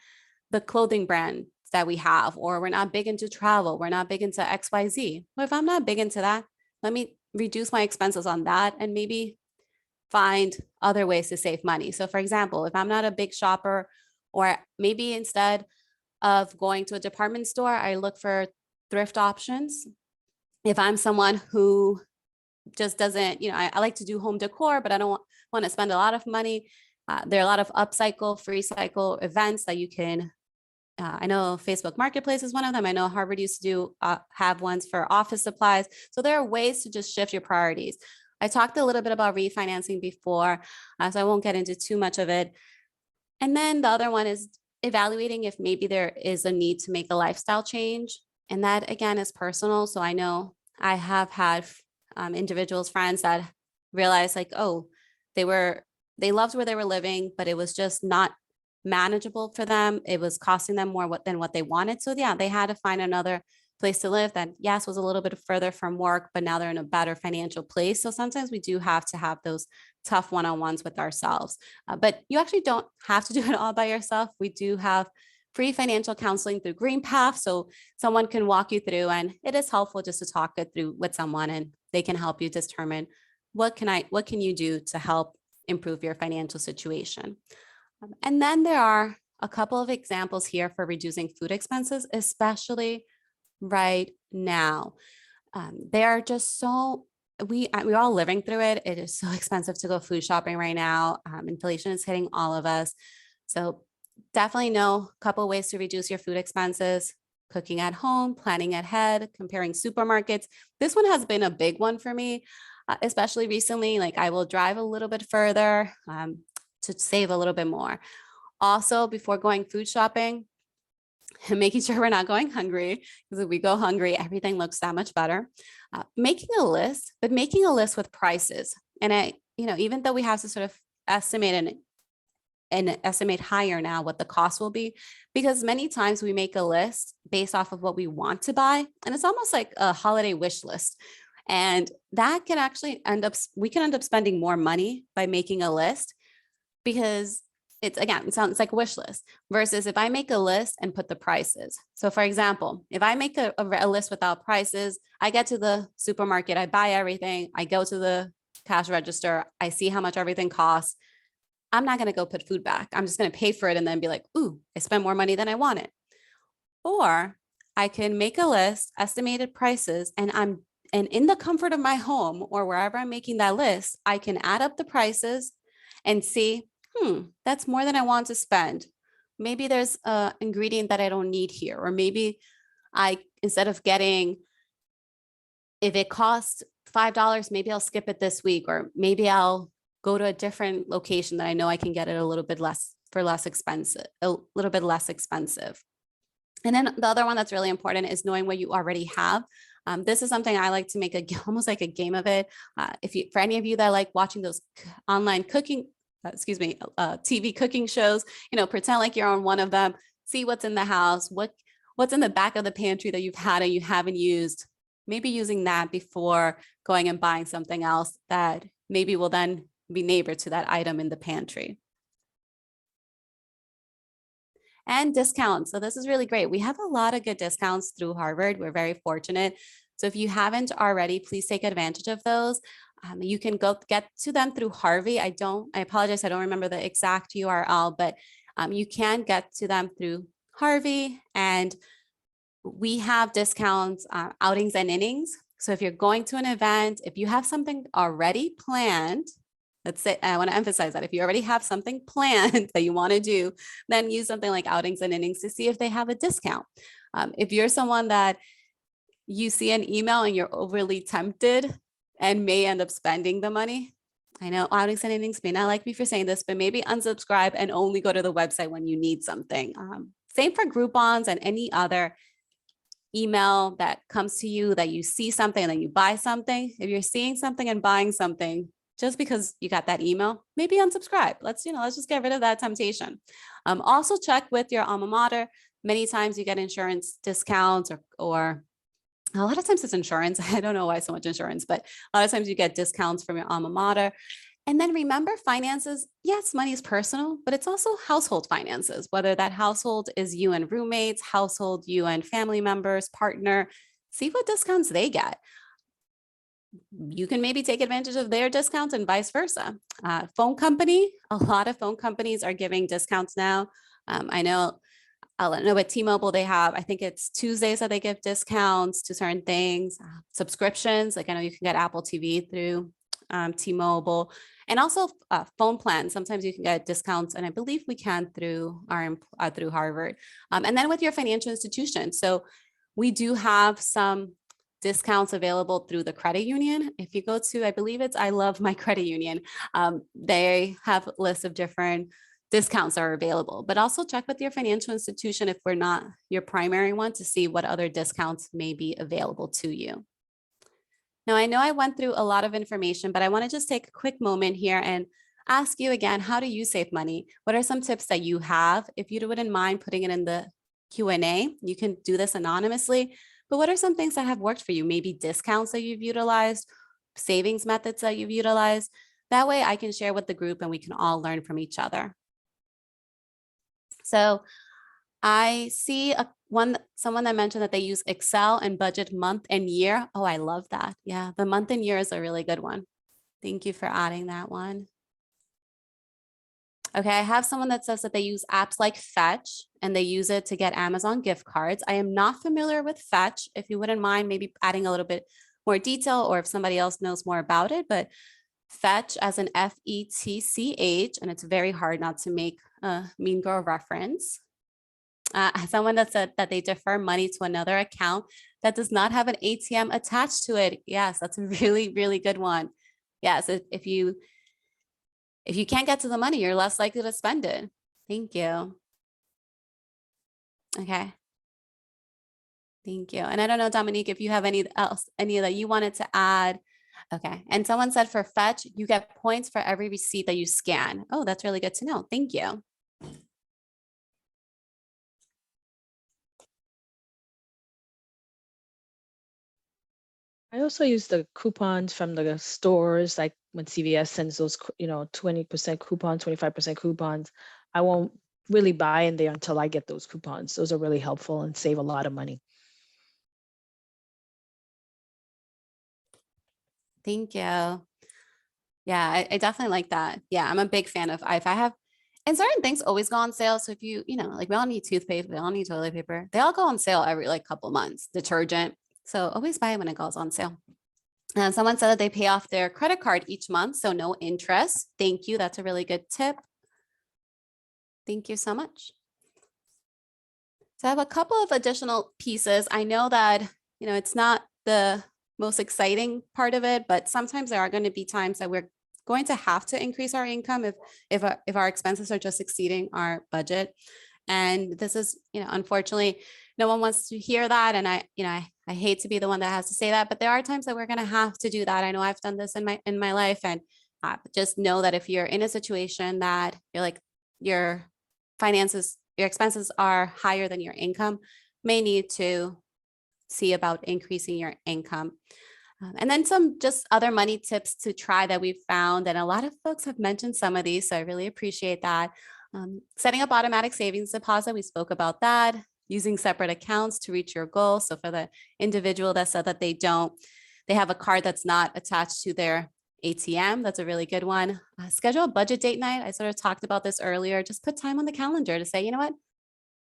the clothing brand that we have, or we're not big into travel. We're not big into XYZ. Well, if I'm not big into that, let me reduce my expenses on that and maybe find other ways to save money. So for example, if I'm not a big shopper, or maybe instead of going to a department store, I look for thrift options. If I'm someone who just doesn't, I like to do home decor, but I don't want to spend a lot of money. There are a lot of upcycle, free cycle events that you can I know Facebook Marketplace is one of them. I know Harvard used to have ones for office supplies. So there are ways to just shift your priorities. I talked a little bit about refinancing before, so I won't get into too much of it. And then the other one is evaluating if maybe there is a need to make a lifestyle change. And that again is personal. So I know I have had individuals, friends that realized like, oh, they loved where they were living, but it was just not manageable for them. It was costing them more than what they wanted. So yeah, they had to find another place to live that, yes, was a little bit further from work, but now they're in a better financial place. So sometimes we do have to have those tough one-on-ones with ourselves. But you actually don't have to do it all by yourself. We do have free financial counseling through Green Path. So someone can walk you through, and it is helpful just to talk it through with someone, and they can help you determine what can you do to help improve your financial situation. And then there are a couple of examples here for reducing food expenses, especially right now. They are just so, we're all living through it. It is so expensive to go food shopping right now. Inflation is hitting all of us. So definitely know a couple of ways to reduce your food expenses: cooking at home, planning ahead, comparing supermarkets. This one has been a big one for me, especially recently. Like I will drive a little bit further to save a little bit more. Also, before going food shopping, making sure we're not going hungry, because if we go hungry, everything looks that much better. Making a list, but making a list with prices. And even though we have to sort of estimate and estimate higher now what the cost will be, because many times we make a list based off of what we want to buy, and it's almost like a holiday wish list. And that can actually we can end up spending more money by making a list, because it sounds like a wish list versus if I make a list and put the prices. So for example, if I make a list without prices, I get to the supermarket, I buy everything, I go to the cash register, I see how much everything costs. I'm not going to go put food back. I'm just going to pay for it and then be like, ooh, I spent more money than I wanted. Or I can make a list, estimated prices, and in the comfort of my home or wherever I'm making that list, I can add up the prices and see, that's more than I want to spend. Maybe there's an ingredient that I don't need here. Or maybe instead of getting, if it costs $5, maybe I'll skip it this week, or maybe I'll go to a different location that I know I can get it a little bit less expensive. And then the other one that's really important is knowing what you already have. This is something I like to make almost like a game of it. For any of you that like watching those online cooking, TV cooking shows, pretend like you're on one of them, see what's in the house, what's in the back of the pantry that you've had and you haven't used, maybe using that before going and buying something else that maybe will then be neighbor to that item in the pantry. and discounts. So this is really great. We have a lot of good discounts through Harvard. We're very fortunate. So if you haven't already, please take advantage of those. You can go get to them through Harvey. I apologize, I don't remember the exact URL, but you can get to them through Harvey, and we have discounts, outings and innings. So if you're going to an event, if you have something already planned, let's say, I want to emphasize that if you already have something planned that you want to do, then use something like outings and innings to see if they have a discount. If you're someone that you see an email and you're overly tempted and may end up spending the money, I know outings and innings may not like me for saying this, but maybe unsubscribe and only go to the website when you need something. Same for Groupons and any other email that comes to you that you see something and then you buy something. If you're seeing something and buying something just because you got that email, maybe unsubscribe. Let's just get rid of that temptation. Also check with your alma mater. Many times you get insurance discounts or a lot of times it's insurance. I don't know why so much insurance, but a lot of times you get discounts from your alma mater. And then remember, finances, yes, money is personal, but it's also household finances, whether that household is you and roommates, household you and family members, partner. See what discounts they get. You can maybe take advantage of their discounts and vice versa. Phone company, a lot of phone companies are giving discounts now. I know with T-Mobile, they have, I think it's Tuesdays that they give discounts to certain things, subscriptions. Like I know you can get Apple TV through T-Mobile, and also phone plans. Sometimes you can get discounts, and I believe we can through through Harvard. And then with your financial institution. So we do have some discounts available through the credit union. If you go to, I believe it's I Love My Credit Union, they have lists of different discounts are available, but also check with your financial institution if we're not your primary one to see what other discounts may be available to you. Now, I know I went through a lot of information, but I want to just take a quick moment here and ask you again, how do you save money? What are some tips that you have? If you wouldn't mind putting it in the Q&A, you can do this anonymously, but what are some things that have worked for you? Maybe discounts that you've utilized, savings methods that you've utilized. That way I can share with the group and we can all learn from each other. So I see someone that mentioned that they use Excel and budget month and year. Oh, I love that. Yeah, the month and year is a really good one. Thank you for adding that one. Okay, I have someone that says that they use apps like Fetch and they use it to get Amazon gift cards. I am not familiar with Fetch. If you wouldn't mind maybe adding a little bit more detail, or if somebody else knows more about it, but Fetch as an F-E-T-C-H, and it's very hard not to make a Mean Girl reference. Someone that said that they defer money to another account that does not have an ATM attached to it. Yes, that's a really, really good one. Yes, if you can't get to the money, you're less likely to spend it. Thank you. Okay. Thank you. And I don't know, Dominique, if you have any that you wanted to add. Okay. And someone said for Fetch, you get points for every receipt that you scan. Oh, that's really good to know. Thank you. I also use the coupons from the stores, like when CVS sends those, 20% coupons, 25% coupons. I won't really buy in there until I get those coupons. Those are really helpful and save a lot of money. Thank you. Yeah, I definitely like that. Yeah, I'm a big fan of if I have, and certain things always go on sale. So if like we all need toothpaste, we all need toilet paper. They all go on sale every like couple months, detergent. So always buy it when it goes on sale. And someone said that they pay off their credit card each month, so no interest. Thank you. That's a really good tip. Thank you so much. So I have a couple of additional pieces. I know that, it's not the most exciting part of it, but sometimes there are going to be times that we're going to have to increase our income if our expenses are just exceeding our budget. And this is, unfortunately, no one wants to hear that. And I hate to be the one that has to say that, but there are times that we're going to have to do that. I know I've done this in my life, and just know that if you're in a situation that you're like your expenses are higher than your income, may need to see about increasing your income. And then some just other money tips to try that we've found. And a lot of folks have mentioned some of these, so I really appreciate that. Setting up automatic savings deposit, we spoke about that. Using separate accounts to reach your goal. So for the individual that said that they have a card that's not attached to their ATM, that's a really good one. Schedule a budget date night. I sort of talked about this earlier. Just put time on the calendar to say, you know what,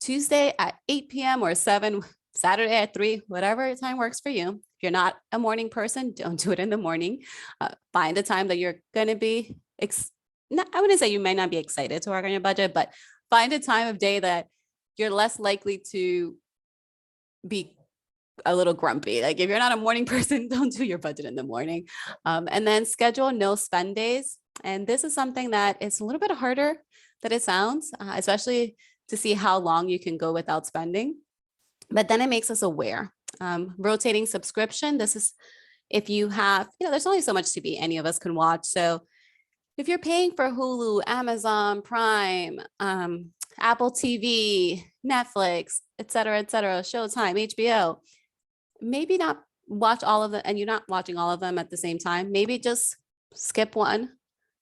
Tuesday at 8 p.m. or 7, Saturday at 3, whatever time works for you. If you're not a morning person, don't do it in the morning. Find a time that you're going to be, I wouldn't say you may not be excited to work on your budget, but find a time of day that you're less likely to be a little grumpy. Like if you're not a morning person, don't do your budget in the morning. And then schedule no spend days. And this is something that is a little bit harder than it sounds, especially to see how long you can go without spending. But then it makes us aware. Rotating subscription. This is if you have, there's only so much TV any of us can watch. So if you're paying for Hulu, Amazon Prime, Apple TV, Netflix, et cetera, Showtime, HBO, maybe not watch all of them, and you're not watching all of them at the same time. Maybe just skip one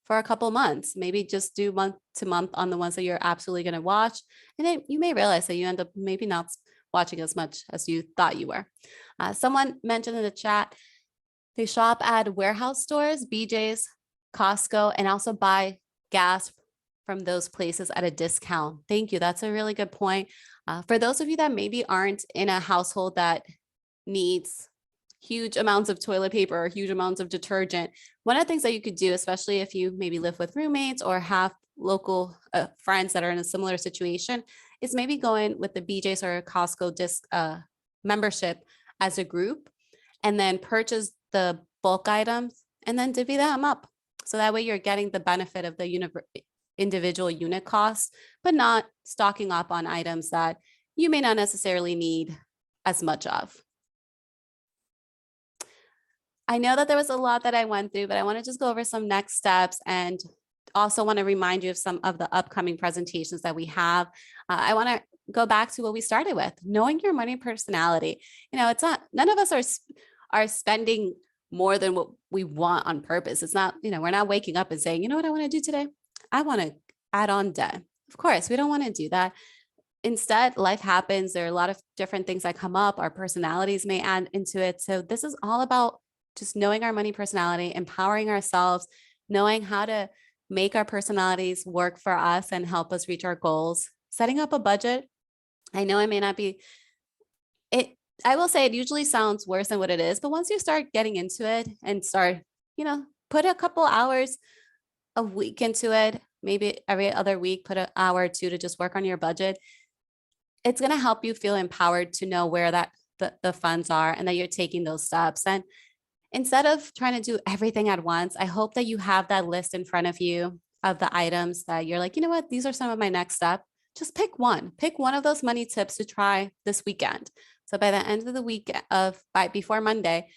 for a couple months. Maybe just do month to month on the ones that you're absolutely going to watch. And then you may realize that you end up maybe not watching as much as you thought you were. Someone mentioned in the chat, they shop at warehouse stores, BJ's, Costco, and also buy gas from those places at a discount. Thank you. That's a really good point. For those of you that maybe aren't in a household that needs huge amounts of toilet paper or huge amounts of detergent, one of the things that you could do, especially if you maybe live with roommates or have local friends that are in a similar situation, is maybe going with the BJ's or Costco disc membership as a group, and then purchase the bulk items and then divvy them up. So that way you're getting the benefit of the individual unit costs, but not stocking up on items that you may not necessarily need as much of. I know that there was a lot that I went through, but I want to just go over some next steps and also want to remind you of some of the upcoming presentations that we have. I want to go back to what we started with, knowing your money personality. It's not, none of us are spending more than what we want on purpose. It's not, we're not waking up and saying, you know what I want to do today? I want to add on debt. Of course, we don't want to do that. Instead, life happens. There are a lot of different things that come up. Our personalities may add into it. So this is all about just knowing our money personality, empowering ourselves, knowing how to make our personalities work for us and help us reach our goals, setting up a budget. I know it may not be, I will say it usually sounds worse than what it is, but once you start getting into it and start, put a couple hours a week into it, maybe every other week, put an hour or two to just work on your budget. It's going to help you feel empowered to know where the funds are and that you're taking those steps. And instead of trying to do everything at once, I hope that you have that list in front of you of the items that you're like, you know what, these are some of my next steps. Just pick one of those money tips to try this weekend. So by the end of the week before Monday,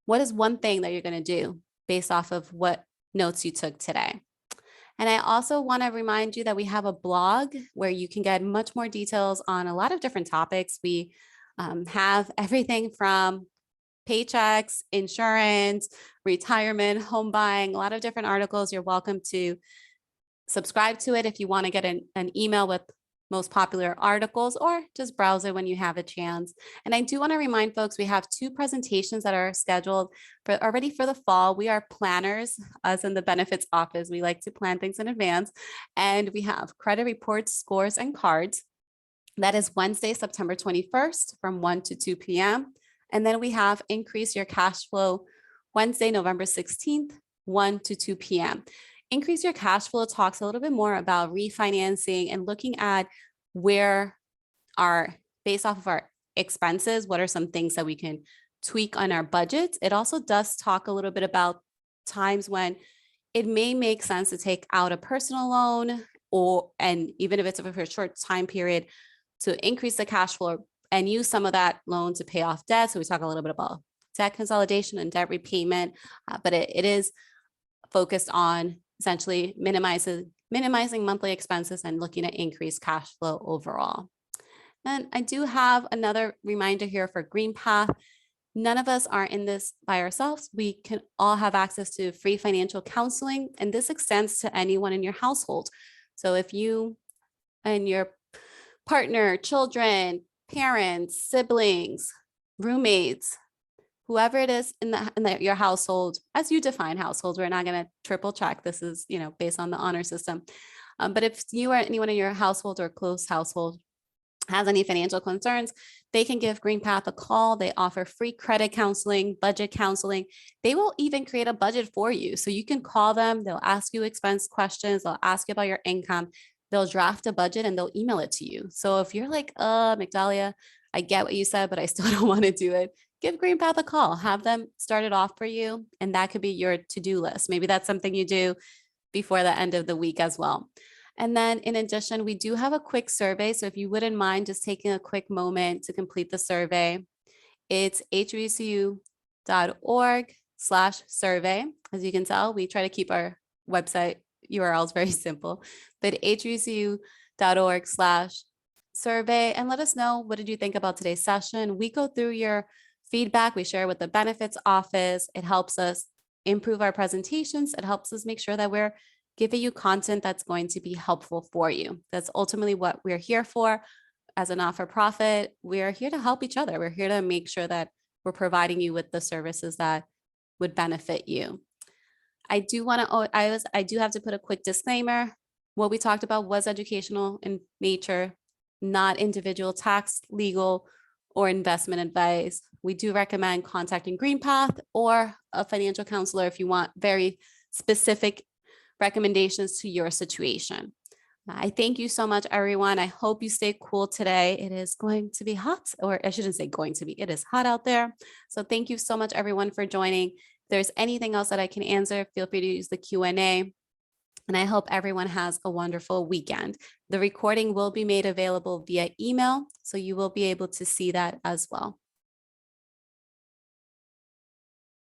what is one thing that you're going to do based off of what notes you took today? And I also want to remind you that we have a blog where you can get much more details on a lot of different topics. We have everything from paychecks, insurance, retirement, home buying, a lot of different articles. You're welcome to subscribe to it if you want to get an email with most popular articles, or just browse it when you have a chance. And I do want to remind folks, we have 2 presentations that are scheduled already for the fall. We are planners, us in the benefits office. We like to plan things in advance. And we have credit reports, scores, and cards. That is Wednesday, September 21st from 1 to 2 p.m. And then we have Increase Your Cash Flow Wednesday, November 16th, 1 to 2 p.m. Increase Your Cash Flow talks a little bit more about refinancing and looking at where based off of our expenses, what are some things that we can tweak on our budgets. It also does talk a little bit about times when it may make sense to take out a personal loan, and even if it's for a short time period, to increase the cash flow and use some of that loan to pay off debt. So we talk a little bit about debt consolidation and debt repayment, but it is focused on essentially minimizing monthly expenses and looking at increased cash flow overall. And I do have another reminder here for Green Path. None of us are in this by ourselves. We can all have access to free financial counseling, and this extends to anyone in your household. So if you and your partner, children, parents, siblings, roommates, whoever it is your household, as you define households. We're not going to triple check. This is, based on the honor system. But if you or anyone in your household or close household has any financial concerns, they can give GreenPath a call. They offer free credit counseling, budget counseling. They will even create a budget for you. So you can call them. They'll ask you expense questions. They'll ask you about your income. They'll draft a budget and they'll email it to you. So if you're like, Migdalia, I get what you said, but I still don't want to do it, give GreenPath a call. Have them start it off for you. And that could be your to-do list. Maybe that's something you do before the end of the week as well. And then in addition, we do have a quick survey. So if you wouldn't mind just taking a quick moment to complete the survey, it's hbcu.org/survey. As you can tell, we try to keep our website URLs very simple, but hbcu.org/survey, and let us know, what did you think about today's session? We go through your feedback. We share with the benefits office. It helps us improve our presentations. It helps us make sure that we're giving you content that's going to be helpful for you. That's ultimately what we're here for. As a not-for-profit, we're here to help each other. We're here to make sure that we're providing you with the services that would benefit you. I do have to put a quick disclaimer. What we talked about was educational in nature, not individual tax, legal, or investment advice. We do recommend contacting GreenPath or a financial counselor if you want very specific recommendations to your situation. I thank you so much, everyone. I hope you stay cool today. It is going to be hot, or I shouldn't say going to be, it is hot out there. So thank you so much, everyone, for joining. If there's anything else that I can answer, feel free to use the Q&A. And I hope everyone has a wonderful weekend. The recording will be made available via email, so you will be able to see that as well.